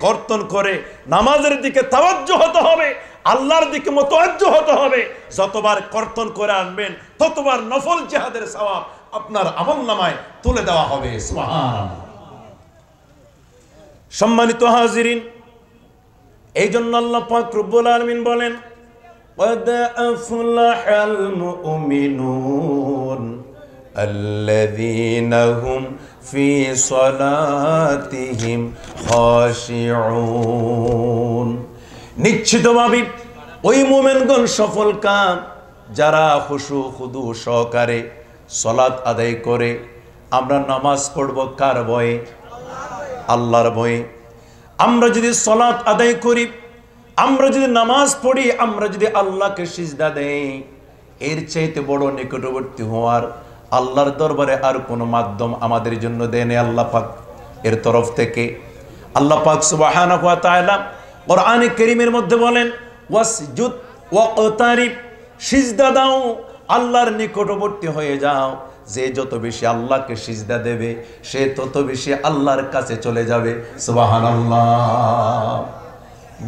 কর্তন করে নামাজের দিকে তাওয়াজ্জু হতে হবে, আল্লাহর দিকে মুতাওয়াজ্জু হতে হবে। যতবার কর্তন করে আনবেন ততবার নফল জিহাদের সওয়াব আপনার আমলনামায় তুলে দেওয়া হবে। সুবহানাল্লাহ। সম্মানিত হাজিরিন, এই জন্য আল্লাহ পাক রব্বুল আলামিন বলেন, قد أفلح المؤمنون الذين هم في صلاتهم خاشعون। নিশ্চিতভাবে ওই মুমিনগণ সফল কাম যারা খুশু খুদু সহকারে সালাত আদায় করে। আমরা নামাজ পড়ব কার ভয়ে? আল্লাহর ভয়ে। আমরা যদি সালাত আদায় করি, আমরা যদি নামাজ পড়ি, আমরা যদি আল্লাহকে সিজদা দেই, এর চাইতে বড় নিকটবর্তী হওয়ার আল্লাহর দরবারে আর কোনো মাধ্যম আমাদের জন্য দেন আল্লাহ পাক এর তরফ থেকে। আল্লাহ পাক সুবহানাহু ওয়া তাআলা কোরআনে কারীমের মধ্যে বলেন, ওয়াসজুদ ওয়াকতারিব, সিজদা দাও, আল্লাহর নিকটবর্তী হয়ে যাও। যে যত বেশি আল্লাহকে সিজদা দেবে সে তত বেশি আল্লাহর কাছে চলে যাবে। সুবহানাল্লাহ।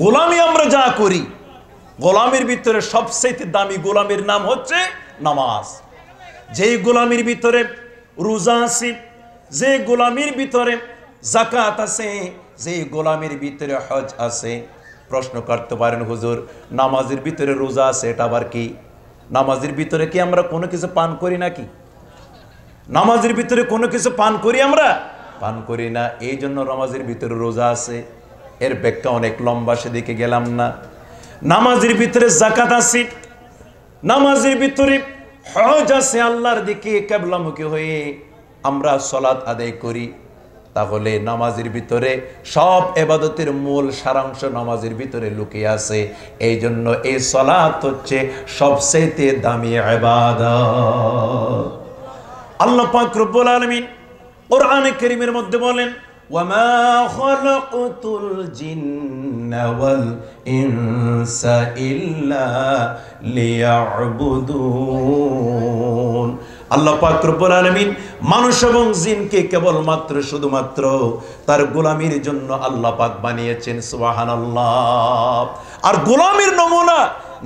গোলামি আমরা যা করি, গোলামির ভিতরে সবচেয়ে দামি গোলামির নাম হচ্ছে নামাজ। যেই গোলামির ভিতরে রোজা আছে, যে গোলামির ভিতরে যাকাত আছে, যে গোলামির ভিতরে হজ আছে। প্রশ্ন করতে পারেন, হুজুর নামাজের ভিতরে রোজা আছে, এটা আবার কি? নামাজের ভিতরে কি আমরা কোনো কিছু পান করি নাকি? নামাজের ভিতরে কোনো কিছু পান করি? আমরা পান করি না, এই জন্য নামাজের ভিতরে রোজা আছে। এর ব্যাখ্যা অনেক লম্বা, সেদিকে গেলাম না। নামাজের ভিতরে যাকাত আছে, নামাজের ভিতরে হজ আছে, আল্লাহর দিকে কিবলামুখী হয়ে আমরা সালাত আদায় করি। তাহলে নামাজের ভিতরে সব ইবাদতের মূল সারাংশ নামাজের ভিতরে লুকিয়ে আছে। এই জন্য এই সালাত হচ্ছে সবচেয়ে দামি ইবাদত। আল্লাহ পাক রব্বুল আলামিন কোরআনে কারীমের মধ্যে বলেন, وَمَا خَلَقْتُ الْجِنَّ وَالْإِنسَ إِلَّا لِيَعْبُدُونَ। আল্লাহ পাক রব্বুল আলামিন মানুষ এবং জিনকে কেবলমাত্র শুধুমাত্র তার গোলামির জন্য আল্লাহ পাক বানিয়েছেন। সুবহানাল্লাহ। আর গোলামির নমুনা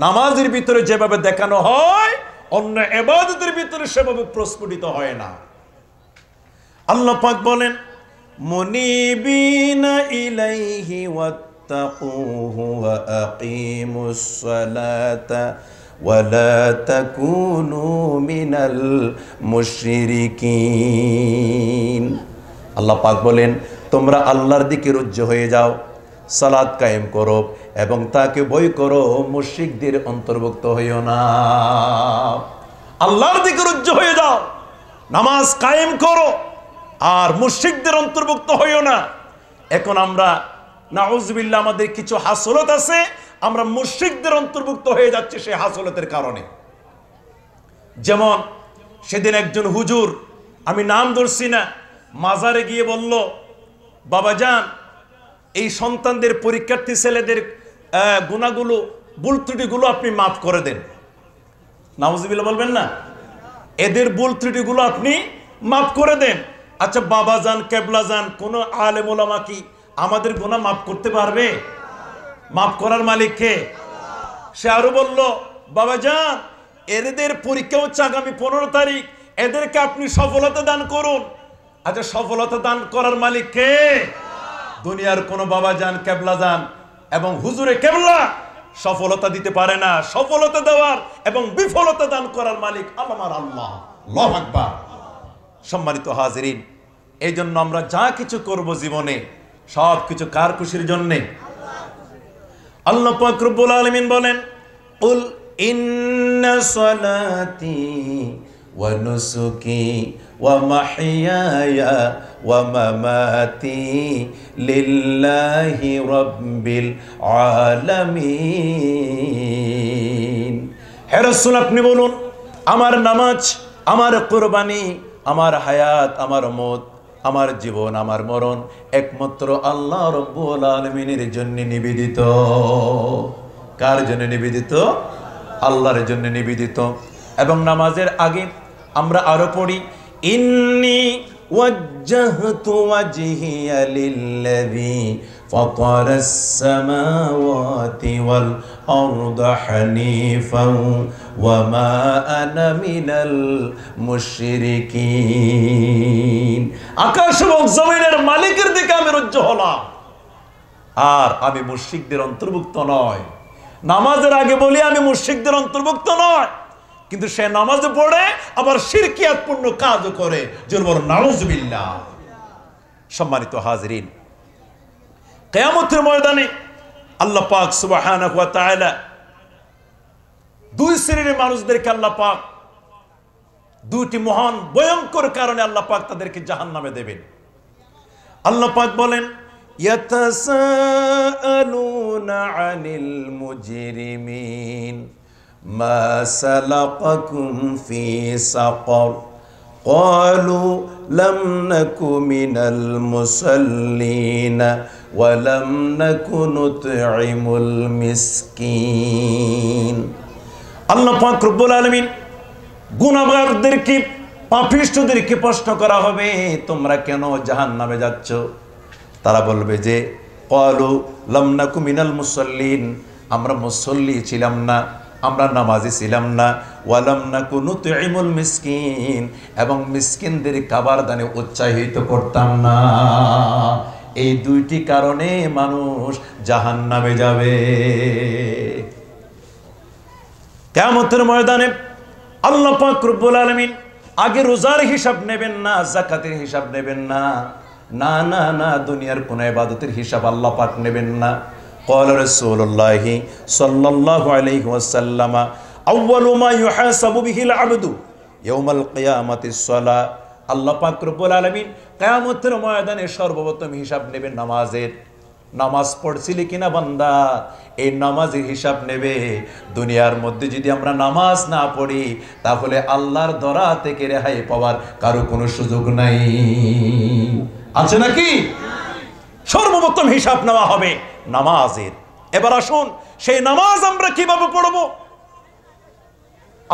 নামাজের ভিতরে যেভাবে দেখানো হয়, অন্য ইবাদতের ভিতরে সেভাবে প্রস্ফুটিত হয় না। আল্লাহ পাক বলেন, মুনিবিনা ইলাইহি ওয়াত্তাকুহু ওয়া আকিমুস সালাতা ওয়া লা তাকুনু মিনাল মুশরিকিন। আল্লাহ পাক বলেন, তোমরা আল্লাহর দিকে রুজু হয়ে যাও, সালাত কায়েম করো এবং তাকে ভয় করো, মুশরিকদের অন্তর্ভুক্ত হইও না। আল্লাহর দিকে রুজু হয়ে যাও, নামাজ কায়েম করো, আর মুশরিকদের অন্তর্ভুক্ত হইও না। এখন আমরা নাউজুবিল্লাহ আমাদের কিছু হাসলত আছে, আমরা মুশরিকদের অন্তর্ভুক্ত হয়ে যাচ্ছে সেই হাসলতের কারণে। যেমন সেদিন একজন হুজুর, আমি নাম ধরছি না, মাজারে গিয়ে বলল, বাবাজান এই সন্তানদের পরীক্ষার্থী ছেলেদের গুনাহগুলো ভুল ত্রুটিগুলো আপনি মাফ করে দেন। নাউজুবিল্লাহ বলবেন না, এদের ভুল ত্রুটিগুলো আপনি মাফ করে দেন। আচ্ছা বাবাজান, কেবলাজান, কোন আলেম ওলামা কি আমাদের গুনাহ মাফ করতে পারবে? মাফ করার মালিক কে? সে আরো বলল, বাবাজান এদের পরীক্ষা হচ্ছে আগামী 15 তারিখ, এদেরকে আপনি সফলতা দান করুন। আচ্ছা সফলতা দান করার মালিক কে? দুনিয়ার কোন বাবাজান, কেবলাজান এবং হুজুরে কেবলা সফলতা দিতে পারে না। সফলতা দেওয়ার এবং বিফলতা দান করার মালিক আমার আল্লাহ। আল্লাহু আকবার। সম্মানিত হাজিরিন, এই জন্য আমরা যা কিছু করব জীবনে সব কিছু কার খুশির জন্যে? আল্লাহ পাক রব্বুল আলামিন বলেন, কুল ইন্না সালাতি ওয়া নুসুকি ওয়া মাহইয়ায়া ওয়া মামাতি লিল্লাহি রাব্বিল আলামিন। হে রাসূল আপনি বলুন, আমার নামাজ, আমার কুরবানি, আমার হায়াত, আমার মওত, আমার জীবন, আমার মরণ একমাত্র আল্লাহ রাব্বুল আলামিনের জন্য নিবেদিত। কার জন্য নিবেদিত? আল্লাহর জন্য নিবেদিত। এবং নামাজের আগে আমরা আরো পড়ি, ইন্নী ওয়াজ্জাহতু ওয়াজহিয়া লিল্লাযী ফাতারাস সামাওয়াতি ওয়াল আরদা হানিফান ওয়া মা আনা মিনাল মুশরিকিন। আকাশ এবং জমিনের মালিকের দিকে আমি রুজু হলাম, আর আমি মুশরিকদের অন্তর্ভুক্ত নয়। নামাজের আগে বলি আমি মুশরিকদের অন্তর্ভুক্ত নয়, কিন্তু সে নামাজ পড়ে আবার শিরকিয়াতপূর্ণ কাজও করে। জোরে বলুন নাউজুবিল্লাহ। সম্মানিত হাজিরিন, কিয়ামতের ময়দানে আল্লাহ পাক সুবহানাহু ওয়া তাআলা দুই শ্রেণীর মানুষদেরকে আল্লাহ পাক দুটি মহান ভয়ঙ্কর কারণে আল্লাহ পাক তাদেরকে জাহান্নামে দেবেন। আল্লাহ পাক বলেন, ইয়াতাসাআলুনা আনিল মুজরিমিন মা সালাকাকুম ফি সাকার ক্বালু লাম নাকু মিনাল মুসাল্লিন ওয়া লাম নাকু নুতঈমুল মিসকিন। আল্লাহ পাক রব্বুল আলামিন গুনাহগারদেরকে, পাপিষ্ঠদেরকে প্রশ্ন করা হবে, তোমরা কেন জাহান্নামে যাচ্ছ? তারা বলবে যে ক্বালু লাম নাকু মিনাল মুসাল্লিন, আমরা মুসল্লি ছিলাম না, আমরা নামাজি ছিলাম না, ওয়া লাম নাকু নুতঈমুল মিসকিন, এবং মিসকিনদের খাবার দানে উৎসাহিত করতাম না। এই দুইটি কারণে মানুষ জাহান্নামে যাবে। কিয়ামতের ময়দানে আল্লাহ পাক রব্বুল আলামিন আগে রোজার হিসাব নেবেন না, যাকাতের হিসাব নেবেন না, না না না, দুনিয়ার কোন ইবাদতের হিসাব আল্লাহ পাক নেবেন না। ক্বালা রাসূলুল্লাহ সাল্লাল্লাহু আলাইহি ওয়াসাল্লাম, আউয়ালু মা ইউহাসাবু বিহিল আবদু ইয়াউমাল কিয়ামাতিস সালাহ। আল্লাহ পাক রব্বুল আলামিন কিয়ামতের ময়দানে সর্বপ্রথম হিসাব নেবেন নামাজের। নামাজ পড়ছিলি কিনা বান্দা, এই নামাজের হিসাব নেবে। দুনিয়ার মধ্যে যদি আমরা নামাজ না পড়ি, তাহলে আল্লাহর দরা থেকে রেহাই পাওয়ার কারো কোনো সুযোগ নাই, আছে নাকি? সর্বপ্রথম হিসাব নেওয়া হবে নামাজের। এবার আসুন, সেই নামাজ আমরা কিভাবে পড়ব?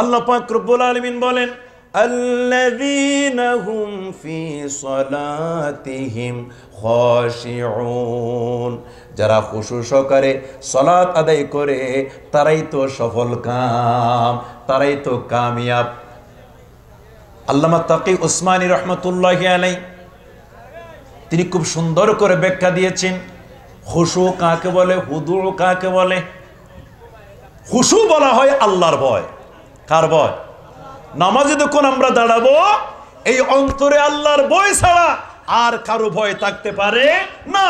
আল্লাহ পাক রব্বুল আলামিন বলেন, আল্লাযীনা হুম ফি সালাতিহিম খাশিউন, যারা খুশু সহকারে সালাত আদায় করে তারাই তো সফল কাম, তারাই তো কামিয়াব। আল্লামা তাকি উসমানী রহমতুল্লাহি আলাইহি তিনি খুব সুন্দর করে ব্যাখ্যা দিয়েছেন, খুশু কাকে বলে, হুদু কাকে বলে। খুশু বলা হয় আল্লাহর ভয়। কার ভয়? নামাজে যখন আমরা দাঁড়াবো, এই অন্তরে আল্লাহর ভয় ছাড়া আর কারো ভয় থাকতে পারে না।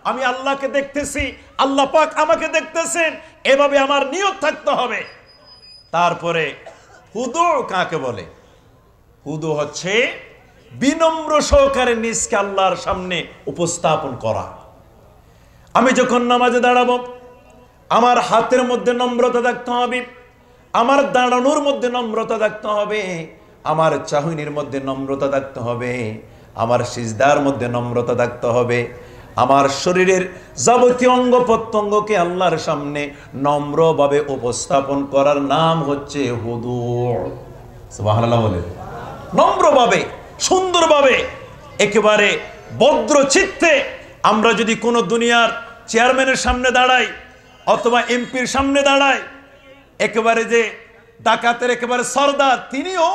আমি আল্লাহকে দেখতেছি, আল্লাহ পাক আমাকে দেখতেছেন, এভাবে আমার নিয়ত থাকতে হবে। তারপরে হুদু কাকে বলে? হুদু হচ্ছে বিনম্র সহকারে নিজকে আল্লাহর সামনে উপস্থাপন করা। আমি যখন নামাজে দাঁড়াবো, আমার হাতের মধ্যে নম্রতা থাকতে হবে, আমার দাঁড়ানোর মধ্যে নম্রতা থাকতে হবে, আমার চাহনির মধ্যে নম্রতা থাকতে হবে, আমার সিজদার মধ্যে নম্রতা থাকতে হবে। আমার শরীরের যাবতীয় অঙ্গ প্রত্যঙ্গকে আল্লাহর সামনে নম্রভাবে উপস্থাপন করার নাম হচ্ছে হুদু। সুবহানাল্লাহ বলে। নম্রভাবে, সুন্দরভাবে, একেবারে ভদ্র চিত্তে আমরা যদি কোনো দুনিয়ার চেয়ারম্যানের সামনে দাঁড়াই অথবা এমপির সামনে দাঁড়াই, একেবারে যে ডাকাতের একেবারে সর্দার, তিনিও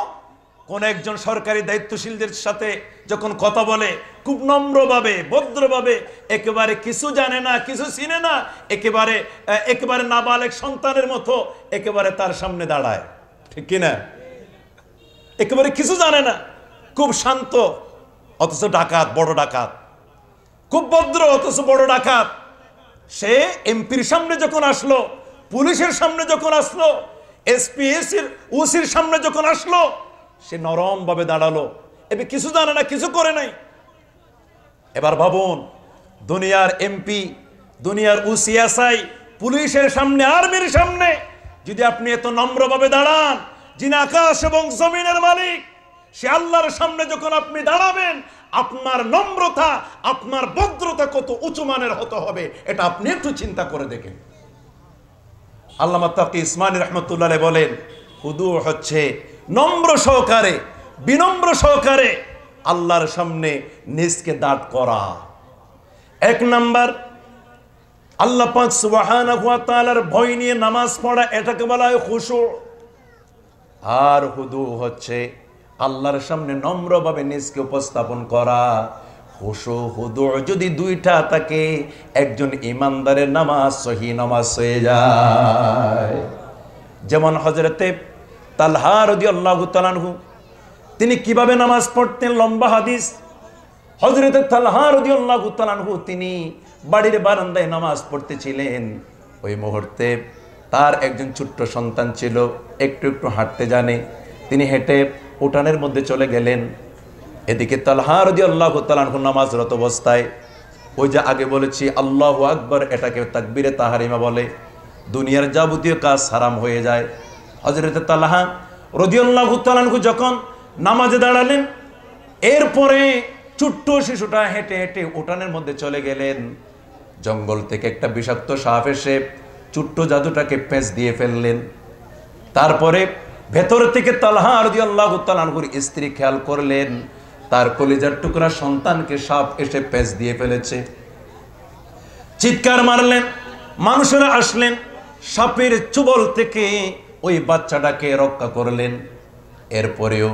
কোন একজন সরকারি দায়িত্বশীলদের সাথে যখন কথা বলে খুব নম্রভাবে, ভদ্রভাবে, একেবারে কিছু জানে না, কিছু চিনে না, একেবারে নাবালেগ সন্তানের মতো একেবারে তার সামনে দাঁড়ায়, ঠিক কিনা? একেবারে কিছু জানে না, খুব শান্ত, অথচ ডাকাত, বড় ডাকাত, খুব ভদ্র অথচ বড় ডাকাত। সে এমপির সামনে যখন আসলো, পুলিশের সামনে যখন আসলো, এসপি ওসির সামনে যখন আসলো, সে নরম ভাবে দাঁড়ালো। এবার কিছু জানে না, কিছু করে নাই। এবার ভাবুন, দুনিয়ার এমপি, দুনিয়ার ওসি, এসআই, পুলিশের সামনে, আর্মির সামনে যদি আপনি এত নম্রভাবে দাঁড়ান, যিনি আকাশ এবং জমিনের মালিক, সে আল্লাহর সামনে যখন আপনি দাঁড়াবেন, আপনার নম্রতা, আপনার ভদ্রতা কত উঁচু মানের হতে হবে, এটা আপনি একটু চিন্তা করে দেখেন। আল্লামা তাকি উসমানী রাহমাতুল্লাহ আলাইহি বলেন, হুদু হচ্ছে নম্র সহকারে, বিনম্র সহকারে আল্লাহর সামনে নিজকে দাঁড় করা। এক নাম্বার, আল্লাহ পাক সুবহানাহু ওয়া তাআলার ভয় নিয়ে নামাজ পড়া, এটাকে বলা হয় খুশু। আর হুদু হচ্ছে আল্লাহর সামনে নম্রভাবে নিজকে উপস্থাপন করা। খুশু হুদু যদি দুইটা থাকে, একজন ইমানদারের নামাজ সহি নামাজ হয়ে যায়। যেমন হযরতে তালহা রাদিয়াল্লাহু তাআলা আনহু, তিনি কিভাবে নামাজ পড়তেন, লম্বা হাদিস। হযরতে তালহা রাদিয়াল্লাহু তাআলা আনহু তিনি বাড়ির বারান্দায় নামাজ পড়তেছিলেন। ওই মুহূর্তে তার একজন ছোট্ট সন্তান ছিল, একটু একটু হাঁটতে জানে। তিনি হেঁটে উঠানের মধ্যে চলে গেলেন। এদিকে তালহা রাদিয়াল্লাহু তাআলা আনহু নামাজরত অবস্থায়, ওই যে আগে বলেছি আল্লাহু আকবার, এটাকে তাকবীরে তাহরিমা বলে, দুনিয়ার যাবতীয় কাজ হারাম হয়ে যায়। হযরতে তালহা রাদিয়াল্লাহু তাআলা আনহু যখন নামাজে দাঁড়ালেন, এরপরে ছোট্ট শিশুটা হেঁটে হেঁটে উঠানের মধ্যে চলে গেলেন। জঙ্গল থেকে একটা বিষাক্ত সাপ এসে ছোট্ট জাদুটাকে পেঁচ দিয়ে ফেললেন। তারপরে ভেতর থেকে তালহা রাদিয়াল্লাহু তাআলা আনহুর স্ত্রী খেয়াল করলেন, তার কলিজার টুকরা সন্তানকে সাপ এসে পেঁচ দিয়ে ফেলেছে। চিৎকার মারলেন, মানুষেরা আসলেন, সাপের চুবল থেকে ওই বাচ্চাটাকে রক্ষা করলেন। এরপরেও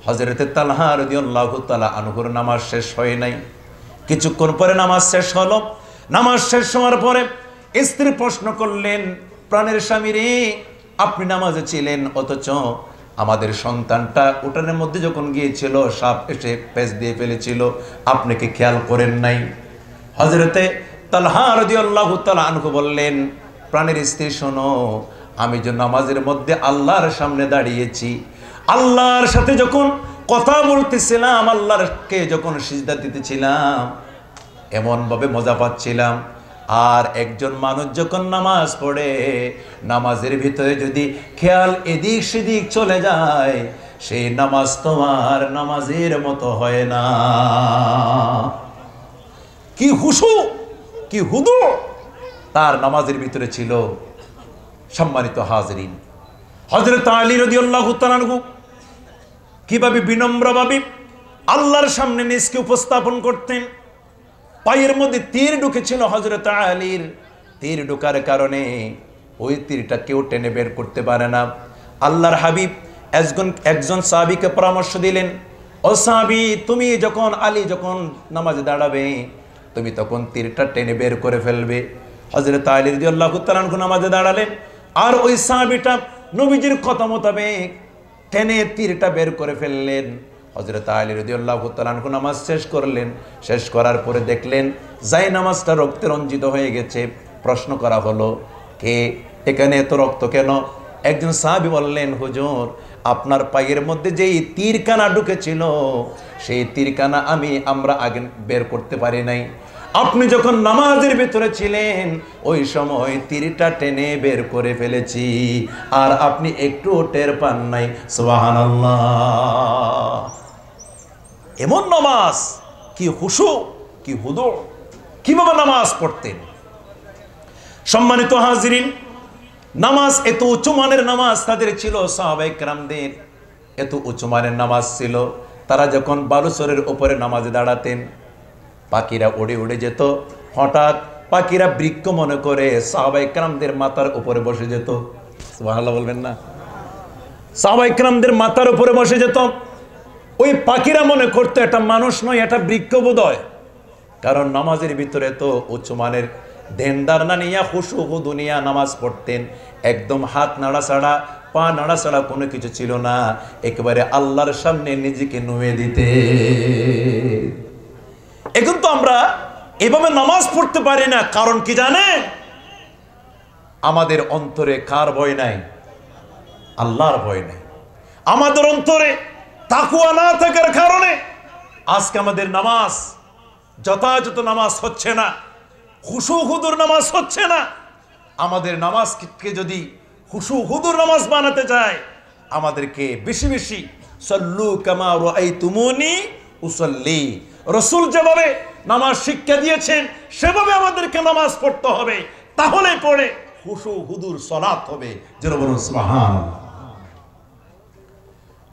হযরতে তালহা রাদিয়াল্লাহু তাআলা আনহুর নামাজ শেষ হয় নাই। কিছুক্ষণ পরে নামাজ শেষ হলো। নামাজ শেষ হওয়ার পরে স্ত্রী প্রশ্ন করলেন, প্রাণের স্বামী রে, আপনি নামাজে ছিলেন, অথচ আমাদের সন্তানটা উঠানের মধ্যে যখন গিয়েছিল সাপ এসে পেঁচ দিয়ে ফেলেছিল, আপনি কি খেয়াল করেন নাই? হযরতে তালহা রাদিয়াল্লাহু তাআলা আনহু বললেন, প্রাণের স্ত্রী শোনো, আমি যে নামাজের মধ্যে আল্লাহর সামনে দাঁড়িয়েছি, আল্লাহর সাথে যখন কথা বলতেছিলাম, আল্লাহকে যখন সিজদা দিতেছিলাম, এমন ভাবে মজা পাচ্ছিলাম। আর একজন মানুষ যখন নামাজ পড়ে, নামাজের ভিতরে যদি খেয়াল এদিক সেদিক চলে যায়, সেই নামাজ তোমার নামাজের মতো হয় না। কি হুশু, কি হুদু তার নামাজের ভিতরে ছিল। সম্মানিত হাজরিন, হযরত আলী রাদিয়াল্লাহু তাআলা আনহু কিভাবে বিনম্রভাবে আল্লাহর সামনে নিজকে উপস্থাপন করতেন। পায়ের মধ্যে তীর ঢুকেছিল হযরত আলীর। তীর ঢোকার কারণে ওই তীরটা কেউ টেনে বের করতে পারে না। আল্লাহর হাবিব একজন সাহাবীকে পরামর্শ দিলেন, ও সাহাবী, তুমি যখন আলী যখন নামাজে দাঁড়াবে, তুমি তখন তীরটা টেনে বের করে ফেলবে। হযরত আলী রাদিয়াল্লাহু তাআলা আনহু নামাজে দাঁড়ালেন, আর ওই সাহাবীটা নবীজির কথা মোতাবেক টেনে তীরটা বের করে ফেললেন। হযরত আলী রাদিয়াল্লাহু তাআলা আনহু নামাজ শেষ করলেন। শেষ করার পরে দেখলেন যাই নামাজটা রক্তে রঞ্জিত হয়ে গেছে। প্রশ্ন করা হলো, কে এখানে এত রক্ত কেন? একজন সাহাবী বললেন, হুজুর, আপনার পায়ের মধ্যে যেই তীরকানা ঢুকেছিল, সেই তীরকানা আমরা আগে বের করতে পারি নাই। আপনি যখন নামাজের ভিতরে ছিলেন, ওই সময় তীরটা টেনে বের করে ফেলেছি, আর আপনি একটু টের পান নাই। সুবহানাল্লাহ। এমন নামাজ, কি খুশু, কি হুদু, কিভাবে নামাজ পড়তেন। সম্মানিত হাজিরিন, নামাজ এত উঁচু মানের নামাজ তাদের ছিল, সাহাবায়ে কেরামদের এত উঁচু মানের নামাজ ছিল। তারা যখন বালুচরের উপরে নামাজে দাঁড়াতেন, পাখিরা উড়ে উড়ে যেত। হঠাৎ পাখিরা বৃক্ষ মনে করে সাহাবায়ে কেরামদের মাথার উপরে বসে যেত। সুবহানাল্লাহ বলবেন না? সাহাবায়ে কেরামদের মাথার উপরে বসে যেত। ওই পাখিরা মনে করতো এটা মানুষ নয়, এটা বৃক্ষ বোধহয়। কারণ নামাজের ভিতরে তো উচ্চ মানের ধ্যানদার না নিয়া খুশু হুদু নিয়া নামাজ পড়তেন। একদম হাত নাড়াছাড়া, পা নাড়াছাড়া কোনো কিছু ছিল না। একেবারে আল্লাহর সামনে নিজেকে নুয়ে দিতে। এখন তো আমরা এভাবে নামাজ পড়তে পারি না। কারণ কি জানেন? আমাদের অন্তরে কার ভয় নাই? আল্লাহর ভয় নাই। আমাদের অন্তরে তাকওয়া না থাকার কারণে আজকে আমাদের নামাজ, যথাযথ নামাজ হচ্ছে না, খুশু হুদুর নামাজ হচ্ছে না। আমাদের নামাজকে যদি খুশু হুদুর নামাজ বানাতে চায়, আমাদেরকে বেশি বেশি সাল্লু কামা রাআইতুমুনি উসাল্লি, রাসূল যেভাবে নামাজ শিক্ষা দিয়েছেন সেভাবে আমাদেরকে নামাজ পড়তে হবে। তাহলে পড়ে খুশু হুদুর সালাত হবে। জোরে বলুন সুবহানাল্লাহ।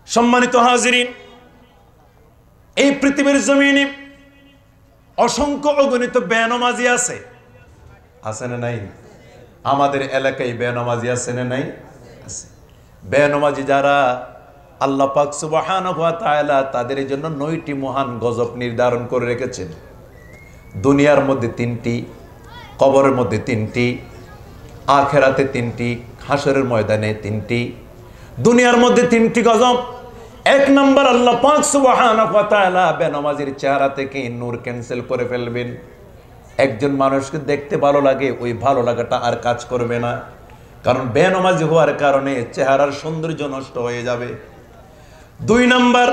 সম্মানিত হাজিরিন, এই পৃথিবীর জমিনে অসংখ্য অগণিত বেনামাজি আছে, আছে না নাই? আমাদের এলাকায় বেনামাজি আছে না নাই? আছে। বেনামাজি যারা, আল্লাহ পাক সুবহানাহু ওয়া তাআলা তাদের জন্য 9টি মহান গজব নির্ধারণ করে রেখেছেন। দুনিয়ার মধ্যে 3টি, কবরের মধ্যে 3টি, আখিরাতে 3টি, হাসরের ময়দানে 3টি। দুনিয়ার মধ্যে 3টি গজব। 1 নম্বর, আল্লাহ পাক সুবহানাহু ওয়া তাআলা বেনামাজির চেহারা থেকে নূর ক্যান্সেল করে ফেলবেন। একজন মানুষকে দেখতে ভালো লাগে, ওই ভালো লাগাটা আর কাজ করবে না, কারণ বেনামাজি হওয়ার কারণে চেহারার সৌন্দর্য নষ্ট হয়ে যাবে। 2 নম্বর,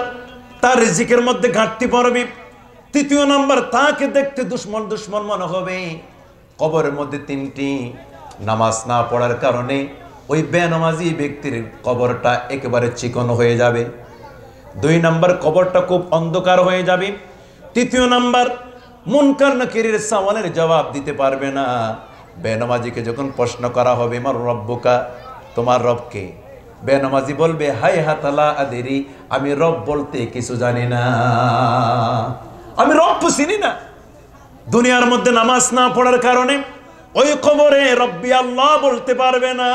তার রিজিকের মধ্যে ঘাটতি পড়বে। 3 নম্বর, তাকে দেখতে দুশ্মন দুশ্মন মনে হবে। কবরের মধ্যে 3টি, নামাজ না পড়ার কারণে ওই বেনামাজি ব্যক্তির কবরটা একেবারে চিকন হয়ে যাবে। 2 নম্বর, কবরটা খুব অন্ধকার হয়ে যাবে। 3 নম্বর, মুনকার নাকিরের সওয়ালের জবাব দিতে পারবে না। বেনামাজিকে যখন প্রশ্ন করা হবে, মার রব্বুকা, তোমার রব কে? বেনামাজি বলবে, হাই হাতালা আদেরি, আমি রব বলতে কিছু জানি না, আমি রব চিনি না। দুনিয়ার মধ্যে নামাজ না পড়ার কারণে ওই কবরে রব্বি আল্লাহ বলতে পারবে না।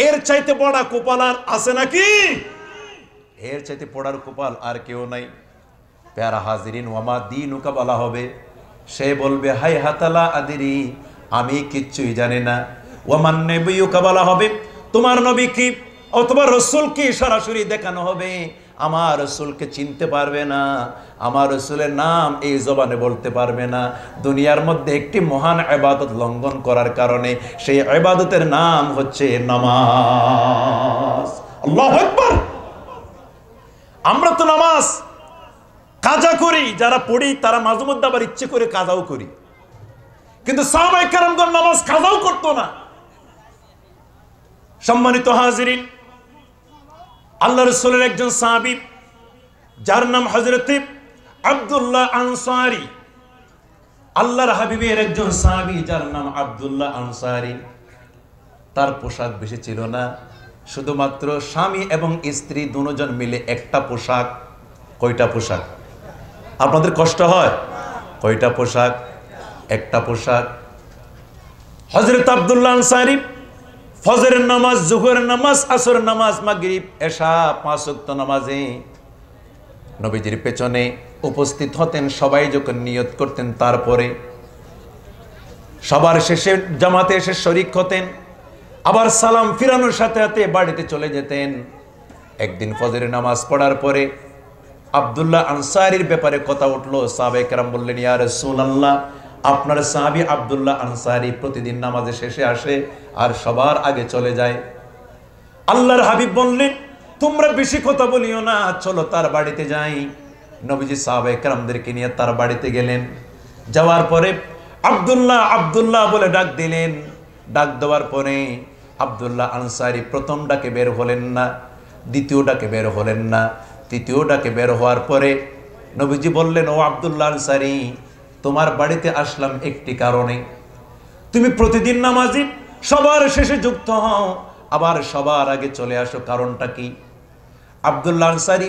এর চাইতে পড়া কপাল আর আছে নাকি? এর চাইতে পড়ার কপাল আর কেউ নাই। প্যারা হাজিরিন, ওয়ামা দীনুকা বলা হবে, সে বলবে, হাই হাতালা আদেরি, আমি কিচ্ছুই জানি না। ওয়ামান নবিয়ুকা বলা হবে, তোমার নবী কি অথবা রসুল কি, সরাসরি দেখানো হবে, আমার রসুলকে চিনতে পারবে না, আমার রসুলের নাম এই জবানে বলতে পারবে না। দুনিয়ার মধ্যে একটি মহান ইবাদত লঙ্ঘন করার কারণে সেই ইবাদতের নাম হচ্ছে নামাজ। আল্লাহু আকবার। আমরা তো নামাজ কাজা করি, যারা পড়ি তারা মাঝে মধ্যে আবার ইচ্ছে করে কাজাও করি, কিন্তু সাহাবায়ে কেরামগণ নামাজ কাজাও করতো না। সম্মানিত হাজিরিন, আল্লাহ রাসূলের একজন সাহাবী, যার নাম হযরত আব্দুল্লাহ আনসারী, আল্লাহর হাবিবের একজন সাহাবী যার নাম আব্দুল্লাহ আনসারী, তার পোশাক বেশি ছিল না, শুধুমাত্র স্বামী এবং স্ত্রী দুজন মিলে একটা পোশাক। কয়টা পোশাক? আপনাদের কষ্ট হয়? কয়টা পোশাক? একটা পোশাক। হযরত আব্দুল্লাহ আনসারী ফজরের নামাজ, জোহরের নামাজ, আসরের নামাজ, মাগরিব, এশা 5 ওয়াক্ত নামাজে নবীজির পেছনে উপস্থিত হতেন। সবাই যখন নিয়ত করতেন, তারপরে সবার শেষে জামাতে এসে শরীক হতেন, আবার সালাম ফিরানোর সাথে সাথে বাড়িতে চলে যেতেন। একদিন ফজরের নামাজ পড়ার পরে আব্দুল্লাহ আনসারীর ব্যাপারে কথা উঠলো। সাহাবায়ে কেরাম বললেন, ইয়া রাসূলুল্লাহ, আপনার সাহাবী আব্দুল্লাহ আনসারী প্রতিদিন নামাজে শেষে আসে আর সবার আগে চলে যায়। আল্লাহর হাবিব বললেন, তোমরা বেশি কথা বলিও না, চলো তার বাড়িতে যাই। নবীজি সাহাবায়ে কেরামদেরকে নিয়ে তার বাড়িতে গেলেন। যাওয়ার পরে আব্দুল্লাহ আব্দুল্লাহ বলে ডাক দিলেন। ডাক দেওয়ার পরে আব্দুল্লাহ আনসারী প্রথম ডাকে বের হলেন না, দ্বিতীয় ডাকে বের হলেন না, তৃতীয় ডাকে বের হওয়ার পরে নবীজি বললেন, ও আব্দুল্লাহ আনসারী, তোমার বাড়িতে আসলাম একটি কারণে। তুমি প্রতিদিন নামাজি, সবার শেষে যুক্ত হও, আবার সবার আগে চলে আসো, কারণটা কি? আব্দুল্লাহ আনসারী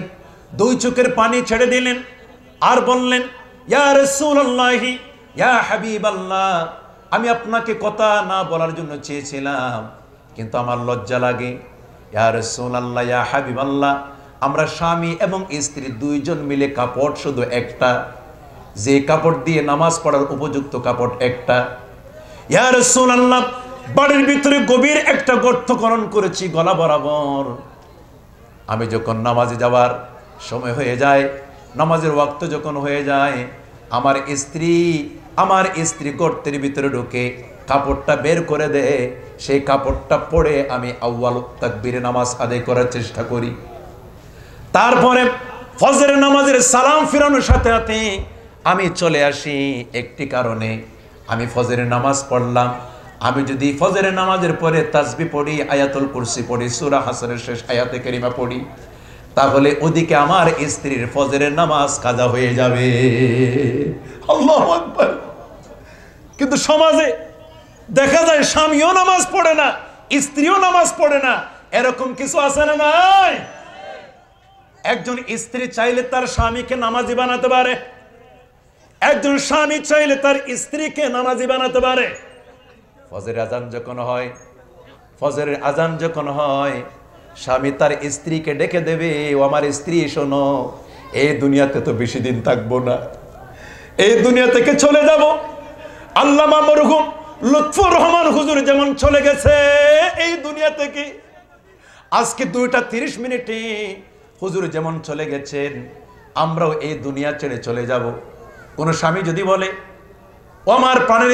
2 চোখের পানি ছেড়ে দিলেন আর বললেন, ইয়া রাসূলুল্লাহ, ইয়া হাবিবাল্লাহ, আমি আপনাকে কথা না বলার জন্য চেয়েছিলাম, কিন্তু আমার লজ্জা লাগে। ইয়া রাসূলুল্লাহ, ইয়া হাবিবাল্লাহ, আমরা স্বামী এবং স্ত্রী 2 জন মিলে কাপড় শুধু একটা, যে কাপড় দিয়ে নামাজ পড়ার উপযুক্ত কাপড় একটা। ইয়া রাসূলুল্লাহ, বাড়ির ভিতরে গভীর একটা গর্ত খনন করেছি গলা বরাবর। আমি যখন নামাজে যাওয়ার সময় হয়ে যায়, নামাজের ওয়াক্ত যখন হয়ে যায়, আমার স্ত্রী গর্তের ভিতরে ঢুকে কাপড়টা বের করে দেয়। সেই কাপড়টা পরে আমি আউয়াল তাকবীরে নামাজ আদায় করার চেষ্টা করি। তারপরে ফজরের নামাজের সালাম ফিরানোর সাথে সাথে আমি চলে আসি একটি কারণে। আমি ফজরের নামাজ পড়লাম, আমি যদি ফজরের নামাজের পরে তাসবিহ পড়ি, আয়াতুল কুরসি পড়ি, সূরা হাসরের শেষ আয়াতে কারিমা পড়ি, তাহলে ওদিকে আমার স্ত্রীর ফজরের নামাজ কাজা হয়ে যাবে। আল্লাহু আকবার। কিন্তু সমাজে দেখা যায় স্বামীও নামাজ পড়ে না, স্ত্রীও নামাজ পড়ে না, এরকম কিছু আছে না নাই? একজন স্ত্রী চাইলে তার স্বামীকে নামাজি বানাতে পারে, একজন স্বামী চাইলে তার স্ত্রীকে নামাজি বানাতে পারে। ফজরের আজান যখন হয়, ফজরের আজান যখন হয়, স্বামী তার স্ত্রীকে ডেকে দেবে, ও আমার স্ত্রী শোনো, এই দুনিয়াতে তো বেশি দিন থাকবো না, এই দুনিয়া থেকে চলে যাব। আল্লামা মরহুম লুৎফর রহমান হুজুর যেমন চলে গেছে এই দুনিয়া থেকে, আজকে 2:30 হুজুর যেমন চলে গেছেন, আমরাও এই দুনিয়া ছেড়ে চলে যাব। কোন স্বামী যদি বলে ও আমার প্রাণের